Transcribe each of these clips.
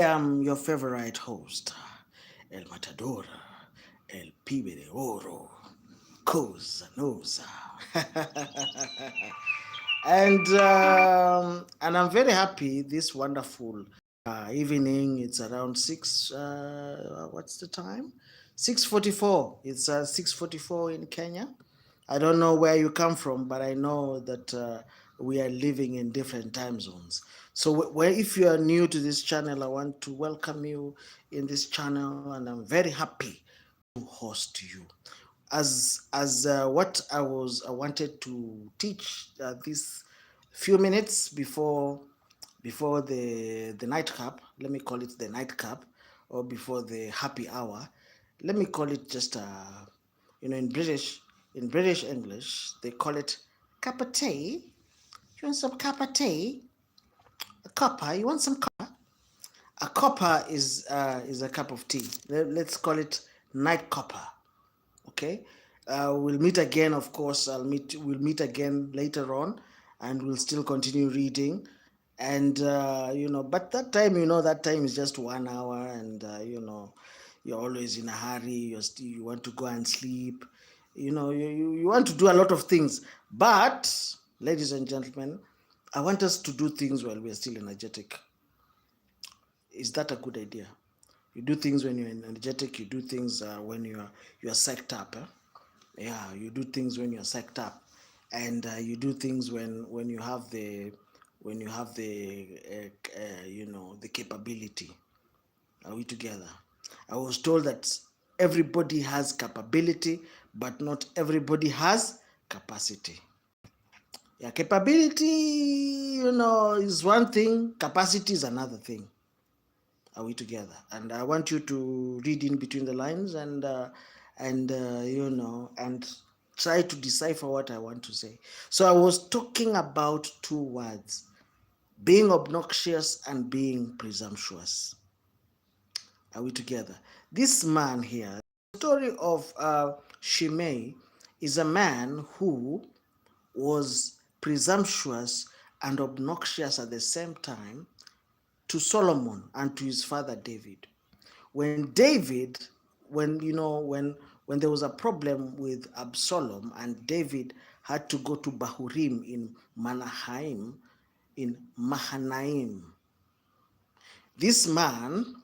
I am your favorite host, El Matador, El Pibe de Oro, Cosa Nosa. And I'm very happy this wonderful evening. It's around 6, what's the time? 6:44. It's 6:44 in Kenya. I don't know where you come from, but I know that we are living in different time zones. So, where if you are new to this channel, I want to welcome you in this channel, and I'm very happy to host you. As what I wanted to teach these few minutes before the nightcap. Let me call it the nightcap, or before the happy hour. Let me call it just in British English they call it cup of tea. You want some cup of tea? A copper? You want some copper? A copper is a cup of tea. Let's call it night copper. Okay. We'll meet again. Of course, we'll meet again later on, and we'll still continue reading. And but that time is just 1 hour, and you're always in a hurry. You want to go and sleep. You want to do a lot of things. But, ladies and gentlemen, I want us to do things while we're still energetic. Is that a good idea? You do things when you're energetic. You do things when you're psyched up. Yeah, you do things when you're psyched up, and you do things when you have the the capability. Are we together? I was told that everybody has capability, but not everybody has capacity. Yeah, capability, is one thing. Capacity is another thing. Are we together? And I want you to read in between the lines and try to decipher what I want to say. So I was talking about two words: being obnoxious and being presumptuous. Are we together? This man here, the story of Shimei, is a man who was presumptuous and obnoxious at the same time to Solomon and to his father David. When David, when there was a problem with Absalom, and David had to go to Bahurim in Mahanaim, this man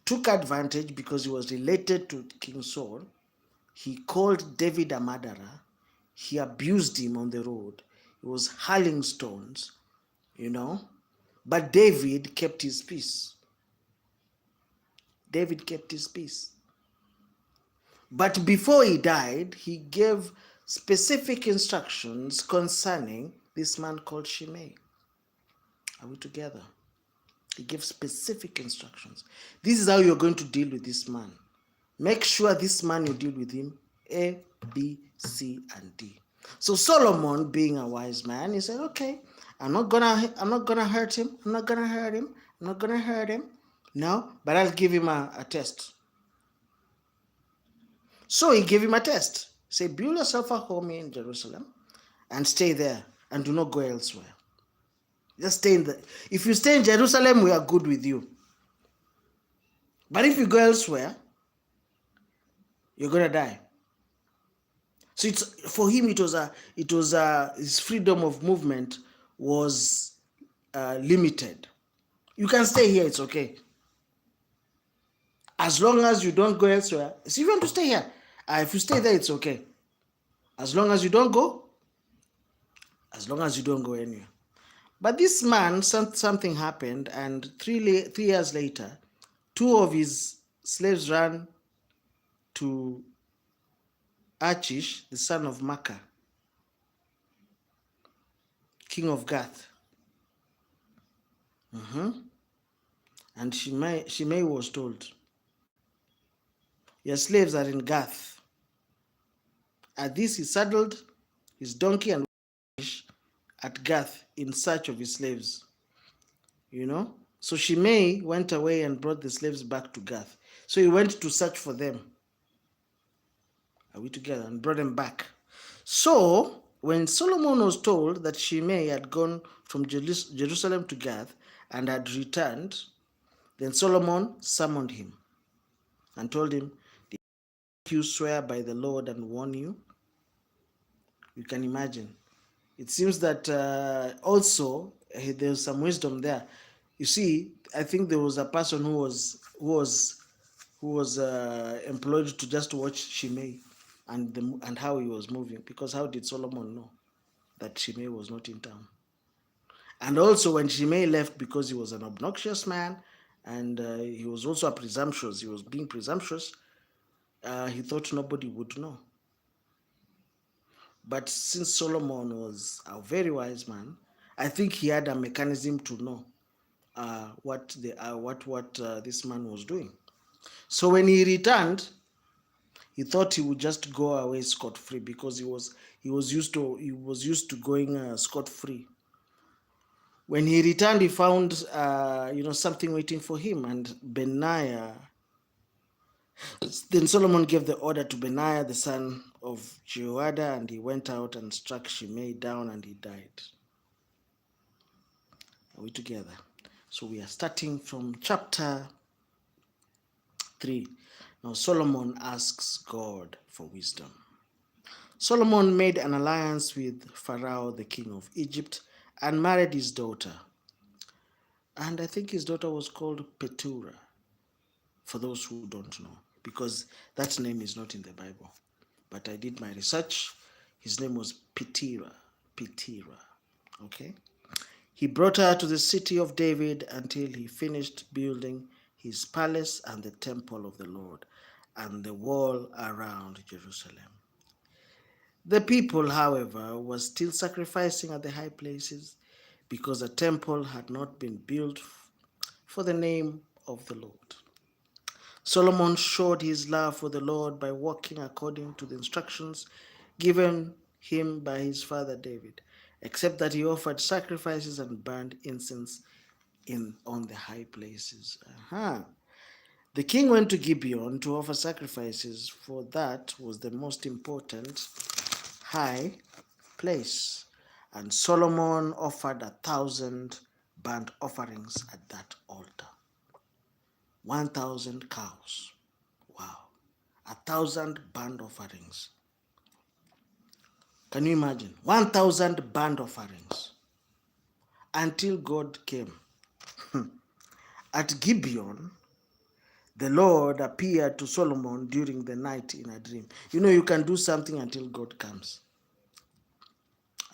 took advantage because he was related to King Saul. He called David a murderer. He abused him on the road. He was hurling stones, But David kept his peace. David kept his peace. But before he died, he gave specific instructions concerning this man called Shimei. Are we together? He gave specific instructions. This is how you're going to deal with this man. Make sure this man, you deal with him A, B, C, and D. So Solomon, being a wise man, he said, okay, I'm not gonna hurt him. I'm not gonna hurt him. No, but I'll give him a test. So he gave him a test. Say, build yourself a home in Jerusalem and stay there and do not go elsewhere. Just stay in the. If you stay in Jerusalem, we are good with you. But if you go elsewhere, you're gonna die. So for him, his freedom of movement was limited. You can stay here, it's okay. As long as you don't go elsewhere. So you want to stay here. If you stay there, it's okay. As long as you don't go anywhere. But this man, something happened, and 3 years later, 2 of his slaves ran to Achish, the son of Makkah, king of Gath. And Shimei was told, your slaves are in Gath. At this, he saddled his donkey and at Gath in search of his slaves. So Shimei went away and brought the slaves back to Gath. So he went to search for them. Are we together? And brought them back. So when Solomon was told that Shimei had gone from Jerusalem to Gath and had returned, Then Solomon summoned him and told him, "Did you swear by the Lord and warn you?" You can imagine. It seems that also there's some wisdom there. You see, I think there was a person who was employed to just watch Shimei and how he was moving. Because how did Solomon know that Shimei was not in town? And also when Shimei left, because he was an obnoxious man and he was also presumptuous, he was being presumptuous, he thought nobody would know. But since Solomon was a very wise man, I think he had a mechanism to know what this man was doing. So when he returned, he thought he would just go away scot free because he was used to going scot free. When he returned, he found something waiting for him, and Benaiah. Then Solomon gave the order to Benaiah, the son of Jehoiada, and he went out and struck Shimei down, and he died. Are we together? So we are starting from chapter 3. Now Solomon asks God for wisdom. Solomon made an alliance with Pharaoh, the king of Egypt, and married his daughter. And I think his daughter was called Petura, for those who don't know, because that name is not in the Bible. But I did my research. His name was Petira. Okay? He brought her to the city of David until he finished building his palace and the temple of the Lord and the wall around Jerusalem. The people, however, were still sacrificing at the high places because a temple had not been built for the name of the Lord. Solomon showed his love for the Lord by walking according to the instructions given him by his father David, except that he offered sacrifices and burned incense on the high places. The king went to Gibeon to offer sacrifices, for that was the most important high place. And Solomon offered 1,000 burnt offerings at that altar. 1,000 cows. Wow. 1,000 burnt offerings. Can you imagine? 1,000 burnt offerings. Until God came. At Gibeon, the Lord appeared to Solomon during the night in a dream. You know, you can do something until God comes.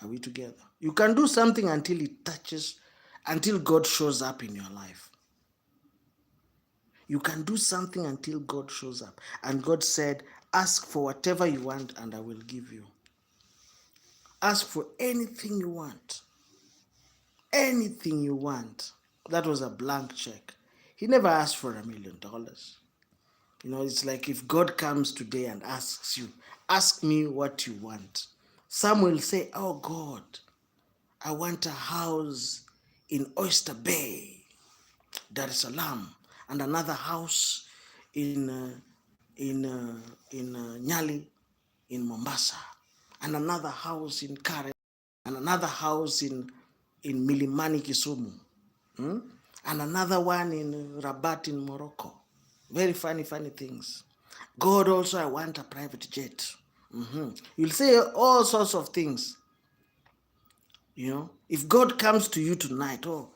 Are we together? You can do something until God shows up in your life. You can do something until God shows up. And God said, ask for whatever you want and I will give you. Ask for anything you want. Anything you want. That was a blank check. He never asked for $1 million. You know, it's like if God comes today and asks you, ask me what you want. Some will say, oh God, I want a house in Oyster Bay, Dar es Salaam, and another house in Nyali, in Mombasa, and another house in Karen, and another house in Milimani, Kisumu, and another one in Rabat in Morocco. Very funny things. God also, I want a private jet. You'll say all sorts of things. You know, if God comes to you tonight, oh,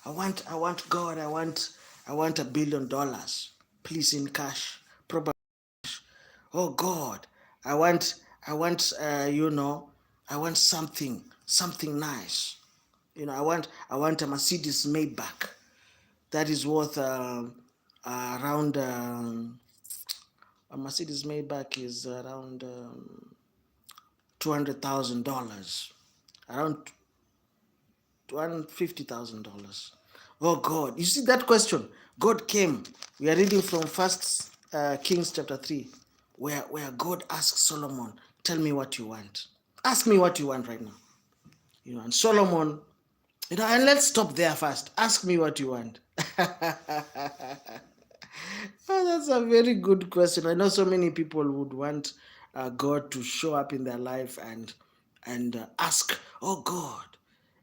I want God, I want $1 billion, please in cash, probably. Oh God, I want I want something nice. You know, I want a Mercedes Maybach that is worth around a Mercedes Maybach is around $200,000, around $250,000. Oh God, you see that question? God came. We are reading from First Kings chapter 3, where God asks Solomon, "Tell me what you want. Ask me what you want right now." You know, and Solomon, and let's stop there first. Ask me what you want. Oh, that's a very good question. I know so many people would want God to show up in their life and ask, "Oh God,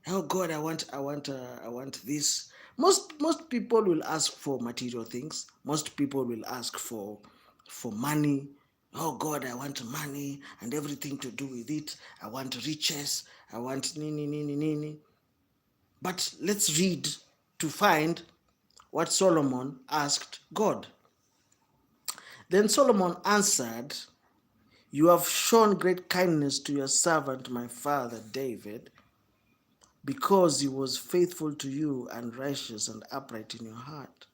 I want this. Most people will ask for material things. Most people will ask for money. Oh God, I want money and everything to do with it. I want riches. I want nini nini nini. But let's read to find what Solomon asked God. Then Solomon answered, "You have shown great kindness to your servant, my father David, because he was faithful to you and righteous and upright in your heart.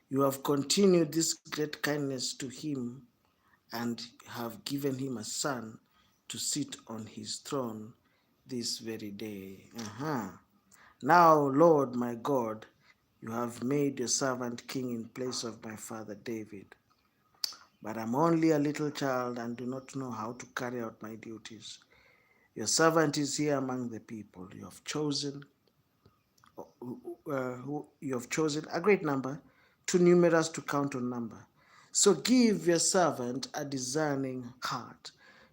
You have continued this great kindness to him and have given him a son to sit on his throne this very day. Now, Lord my God, you have made your servant king in place of my father David. But I'm only a little child and do not know how to carry out my duties. Your servant is here among the people. Who you have chosen a great number, too numerous to count on number. So give your servant a discerning heart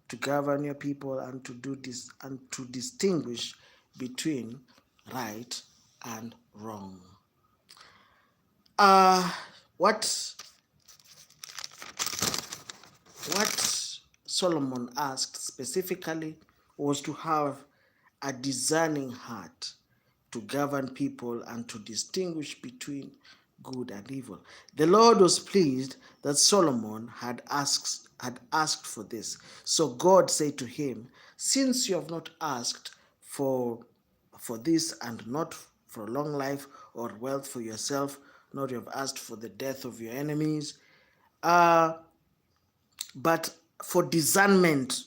to govern your people and to do this and to distinguish between right and wrong." Uh, what what Solomon asked specifically was to have a discerning heart to govern people and to distinguish between good and evil. The Lord was pleased that Solomon had asked for this. So God said to him, "Since you have not asked for this and not for long life or wealth for yourself, nor you have asked for the death of your enemies, uh, but for discernment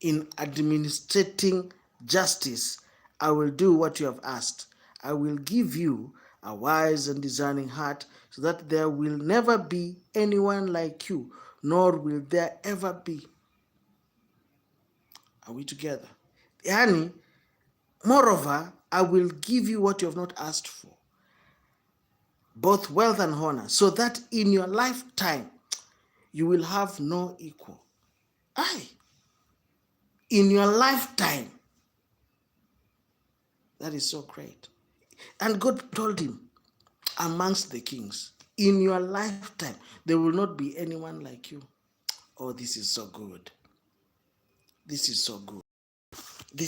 in administrating justice, I will do what you have asked. I will give you a wise and discerning heart so that there will never be anyone like you, nor will there ever be." Are we together? Yani, moreover, I will give you what you have not asked for, both wealth and honor, so that in your lifetime you will have no equal. Aye. In your lifetime. That is so great. And God told him, amongst the kings, in your lifetime, there will not be anyone like you. Oh, this is so good. This is so good.